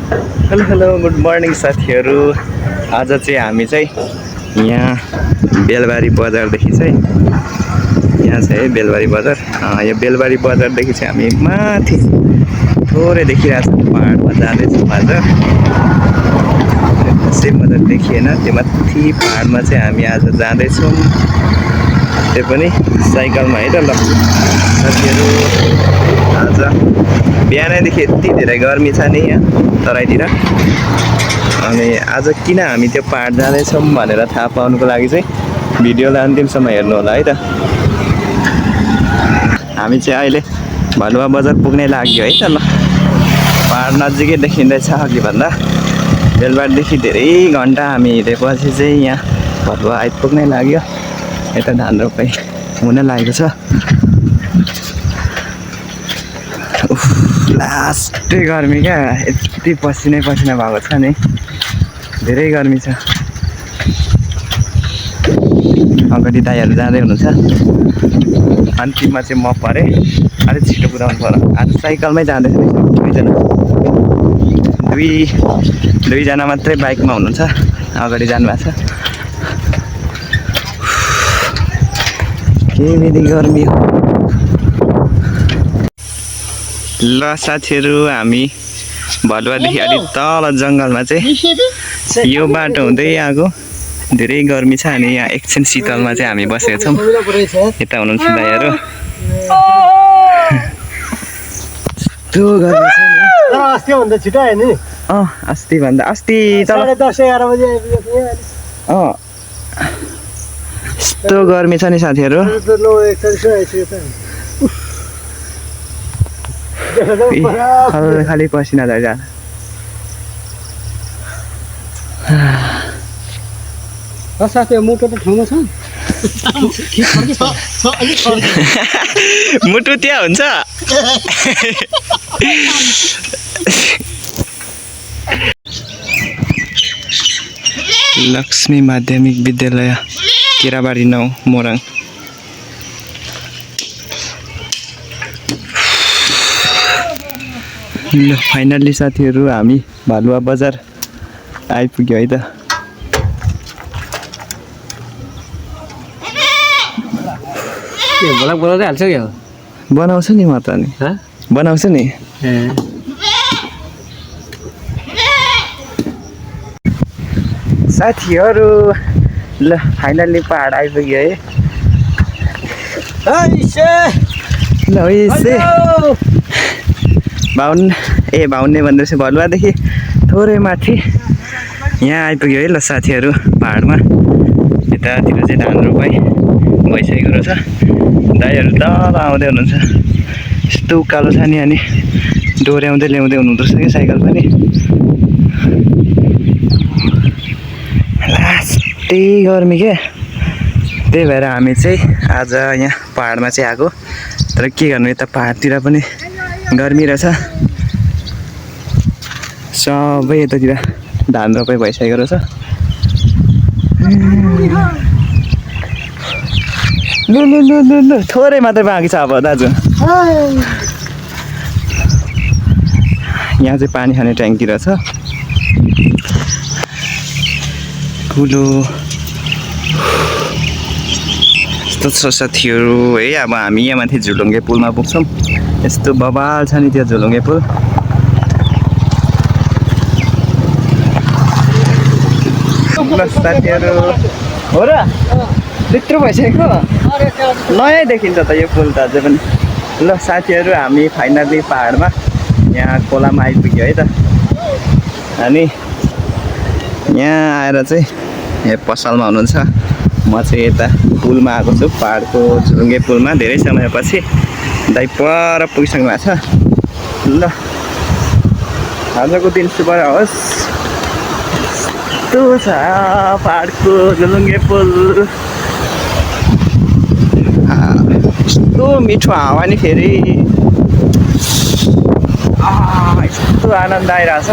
Hello hello good morning साथीहरू। आज चाहिँ हामी चाहिँ यहाँ बेलबारी बजारदेखि चाहिँ यहाँ छ है बेलबारी बजार। यो बेलबारी बजारदेखि चाहिँ हामी माथि थोरै देखिरहेको छ पाहाडमा जाँदैछौँ आज। त्यसै मजा देखिएन त्यो माथि पाहाडमा चाहिँ हामी आज जाँदैछौँ, त्यो पनि साइकलमा है त। ल साथीहरू आज बिहानैदेखि यति धेरै गर्मी छ नि यहाँ तराईतिर। अनि आज किन हामी त्यो पाहाड जाँदैछौँ भनेर थाहा पाउनुको लागि चाहिँ भिडियोलाई अन्तिमसम्म हेर्नु होला है त। हामी चाहिँ अहिले भलुवा बजार पुग्नै लाग्यो है त। ल पाहाड नजिकै देखिँदैछ अघि भन्दा। बेलबारदेखि धेरै घन्टा हामी हिँडेपछि चाहिँ यहाँ भलुवा आइपुग्नै लाग्यो। यता धान रोपाइ हुन लागेको छ। लास्टै गर्मी क्या, यति पसिनै पसिना भएको छ नि, धेरै गर्मी छ। अगाडि दाइहरू जाँदै हुनुहुन्छ, अन्तिममा चाहिँ म परेँ। अलिक छिटो कुदाउनु पर्यो। आज साइकलमै जाँदैछ दुईजना, दुईजना मात्रै बाइकमा हुनुहुन्छ, अगाडि जानुभएको छ। के विधि गर्मी हो। ल साथीहरू हामी भलुवादेखि अलिक तल जङ्गलमा चाहिँ यो बाटो हुँदै आएको। धेरै गर्मी छ अनि यहाँ एकछिन शीतलमा चाहिँ हामी बसेका छौँ। यता हुनुहुन्छ दाइहरू। यस्तो गर्मी छ नि। अस्तिभन्दा छिटो आयो नि। अस्तिभन्दा अस्ति त 10-11 बजे आइपुगेको थियो। यस्तो गर्मी छ नि साथीहरू। खाली पसिना झर्छ। साथी मुटु त ठाउँमा छ। मुटु त्यहाँ हुन्छ। लक्ष्मी माध्यमिक विद्यालय केराबारी 9 मोरङ। ल फाइनल्ली साथीहरू हामी भलुवा बजार आइपुग्यो है त। भोलक बनाउँदै हाल्छ क्या? बनाउँछु नि म त नि, बनाउँछु नि। साथीहरू ल फाइनल्ली पहाड आइपुग्यो है। ल भाउन्ने भन्दैछ भलुवादेखि थोरै माथि यहाँ आइपुग्यो है। ल साथीहरू पहाडमा यतातिर चाहिँ धान रोपाइ भइसकेको रहेछ। दाइहरू तल आउँदै हुनुहुन्छ। यस्तो उकालो छ नि, अनि डोर्याउँदै ल्याउँदै हुनुहुँदो रहेछ कि साइकल पनि। लास्टै गर्मी क्या, त्यही भएर हामी चाहिँ आज यहाँ पहाडमा चाहिँ आएको। तर के गर्नु, यता पहाडतिर पनि गर्मी रहेछ। सबै यतातिर धान रोपाइ भइसकेको रहेछ। लु लु लु लु लु थोरै मात्रै बाँकी छ अब दाजु। यहाँ चाहिँ पानी खाने ट्याङ्की रहेछ ठुलो। यस्तो छ साथीहरू है। अब हामी यहाँ माथि झुलुङ्गे पुलमा पुग्छौँ। यस्तो बबाल छ नि त्यो झुलुङ्गे पुल। ल साथीहरू हो र त्यत्रो भइसकेको, नयाँ देखिन्छ त यो पुल त अझै पनि। ल साथीहरू हामी फाइनल्ली पहाडमा यहाँ खोलामा आइपुग्यो है त। अनि यहाँ आएर चाहिँ यहाँ पसलमा हुनुहुन्छ, म चाहिँ यता पुलमा आएको छु, पहाडको झुलुङ्गे पुलमा। धेरै समयपछि दाइ पर पुगिसक्नु भएको छ। ल आजको दिन शुभ होस्। यस्तो छ पहाडको झुलुङ्गे पुल। यस्तो मिठो हावा नि फेरि, यस्तो आनन्द आइरहेछ।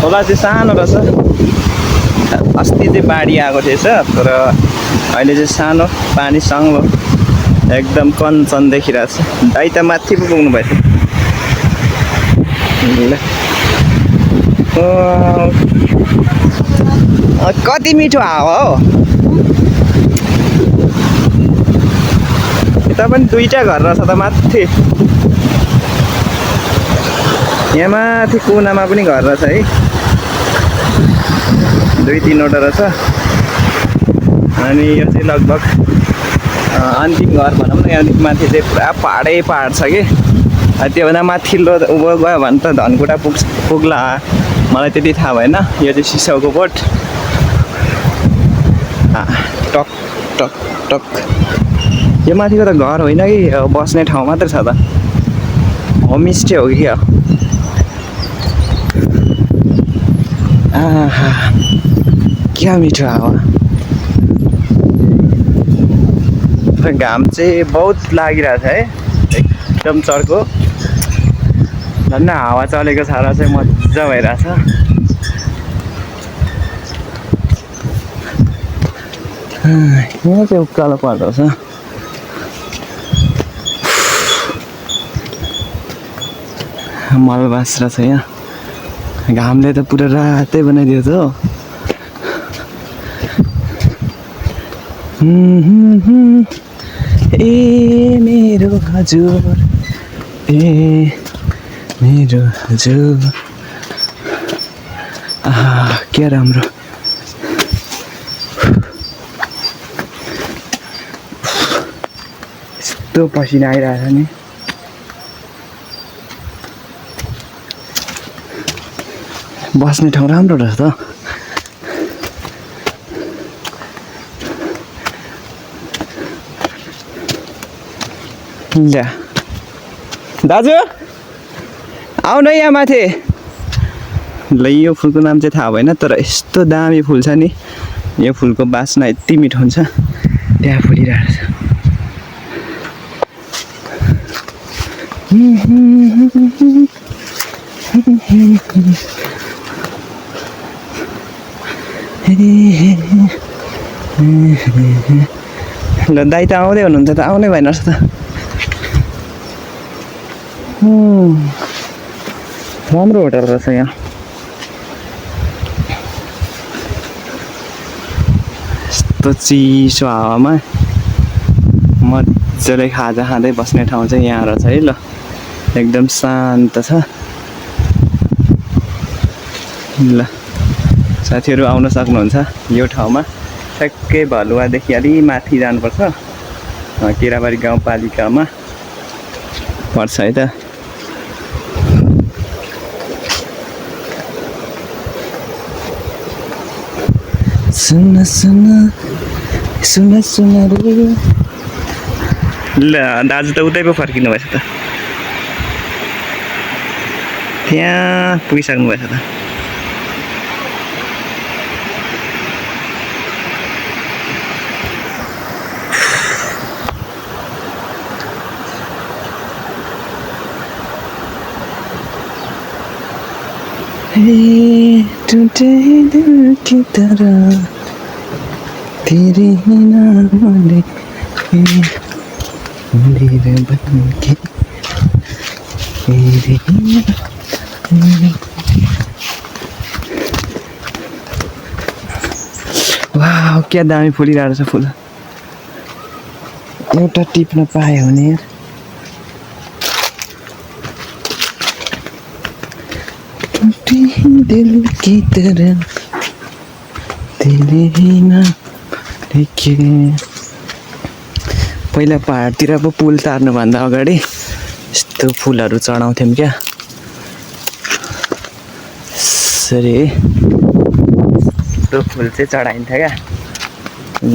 खोला चाहिँ सानो रहेछ। अस्ति चाहिँ बाढी आएको थिएछ, तर अहिले चाहिँ सानो पानी सङ्लो एकदम कञ्चन देखिरहेछ। दाइ त माथि पो पुग्नु भएछ। ल कति मिठो हावा हो यता पनि दुईटा घर रहेछ त माथि यहाँ माथि कुनामा पनि घर रहेछ है 2-3 वटा रहेछ अनि यो चाहिँ लगभग अन्तिम घर भनौँ न यहाँदेखि माथि चाहिँ पुरा पाहाडै पाहाड छ कि त्योभन्दा माथिल्लो उँभो गयो भने त धनकुटा पुग्ला मलाई त्यति थाहा भएन यो चाहिँ सिसाउको बोट टक टक टक यो माथिको त घर होइन कि बस्ने ठाउँ मात्र छ त होमस्टे हो कि क्या आहा क्या मिठो हावा घाम चाहिँ बहुत लागिरहेछ है एकदम चर्को झन् हावा चलेको छ र चाहिँ मजा भइरहेछ यहाँ चाहिँ उकालो पर्दो रहेछ मलबास रहेछ यहाँ घामले त पुरा रातै बनाइदियो त ए मेरो हजुर ए मेरो हजुर आहा क्या राम्रो यस्तो पसिना आइरहेछ नि बस्ने ठाउँ राम्रो रहेछ त ल्या दाजु आउन यहाँ माथि ल यो फुलको नाम चाहिँ थाहा भएन तर यस्तो दामी फुल छ नि यो फुलको बास्ना यति मिठो हुन्छ त्यहाँ फुलिरहेको छ ल दाइ त आउँदै हुनुहुन्छ त आउनै भएन रहेछ त राम्रो होटल रहेछ यहाँ यस्तो चिसो हावामा मजाले खाजा खाँदै बस्ने ठाउँ चाहिँ यहाँ रहेछ है ल एकदम शान्त छ ल साथीहरू आउन सक्नुहुन्छ यो ठाउँमा ठ्याक्कै भलुवादेखि अलि माथि जानुपर्छ केराबारी गाउँपालिकामा पर्छ है त सुन सुन सुन सुन रे ल दाजु त उतै पो फर्किनु भएछ त त्यहाँ पुगिसक्नु भएछ त टूटे दिल की तरह तेरे ही नाम लेके मंदिर बन के तेरे ही वाह क्या दामी फुलिरहेको छ फुल एउटा टिप्न पायो भने दिल की तरह तेरे ही नाम लेके पहिला पहाडतिर पो पुल तार्नुभन्दा अगाडि यस्तो फुलहरू चढाउँथ्यौँ क्या यसरी यस्तो फुल चाहिँ चढाइन्थ्यो क्या ल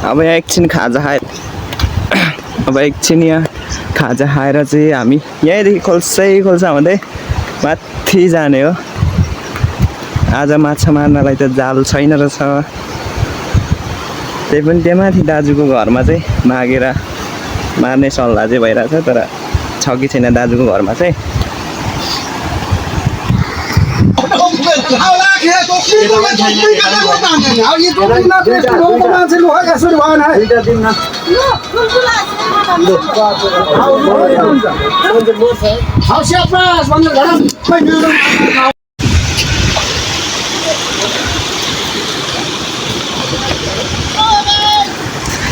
अब यहाँ एकछिन खाजा खाएर अब एकछिन यहाँ खाजा खाएर चाहिँ हामी यहीँदेखि खोल्सा हुँदै माथि जाने हो। आज माछा मार्नलाई त जाल छैन रहेछ, त्यही पनि त्यहाँ माथि दाजुको घरमा चाहिँ मागेर मार्ने सल्लाह चाहिँ भइरहेछ, तर छ कि छैन दाजुको घरमा चाहिँ।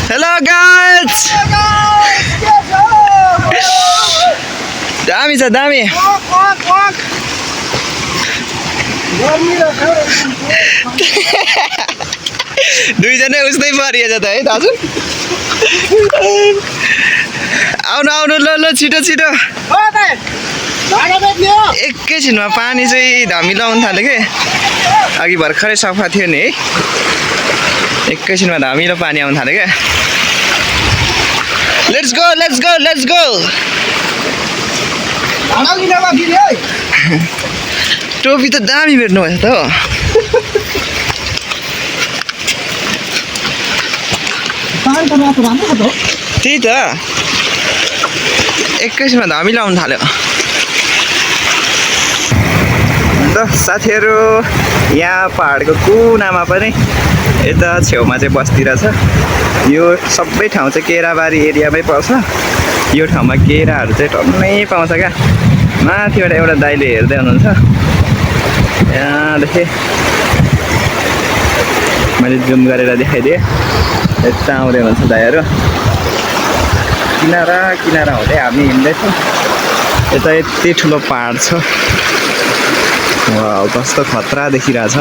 हेलो गाइस, दामी छ दामी। दुईजनै उस्तै परिएछ त है दाजु। आउनु आउनु ल ल छिटो छिटो। एकैछिनमा पानी चाहिँ धमिलो आउनु थाल्यो कि, अघि भर्खरै सफा थियो नि है, एकैछिनमा धमिलो पानी आउनु थाल्यो क्या। Let's go let's go let's go. टोपी त दामी भेट्नु भएछ त हो। त्यही त एकैछिनमा धमिलो आउनु थाल्यो। त साथीहरू, यहाँ पहाडको कुनामा पनि यता छेउमा चाहिँ बस्ती रहेछ। यो सबै ठाउँ चाहिँ केराबारी एरियामै पर्छ। यो ठाउँमा केराहरू चाहिँ टन्नै पाउँछ क्या। माथिबाट एउटा दाइले हेर्दै हुनुहुन्छ, यहाँदेखि मैले जुम गरेर देखाइदिएँ। यता आउँदै हुनुहुन्छ दाइहरू, किनारा किनारा हुँदै हामी हिँड्दैछौँ। यता यति ठुलो पहाड छ, वाउ कस्तो खतरा देखिरहेछ।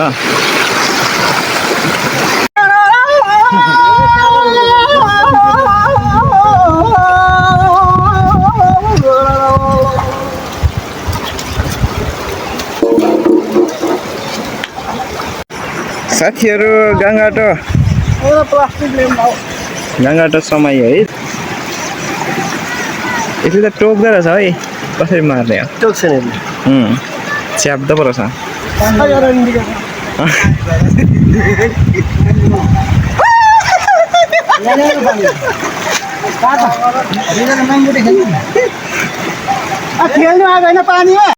साथीहरू, गाँगाटो समय है। यसले त टोक्दो रहेछ है, कसरी मार्ने हो? च्याप्दो पो रहेछ। खेल्नु आएको होइन पानीमा।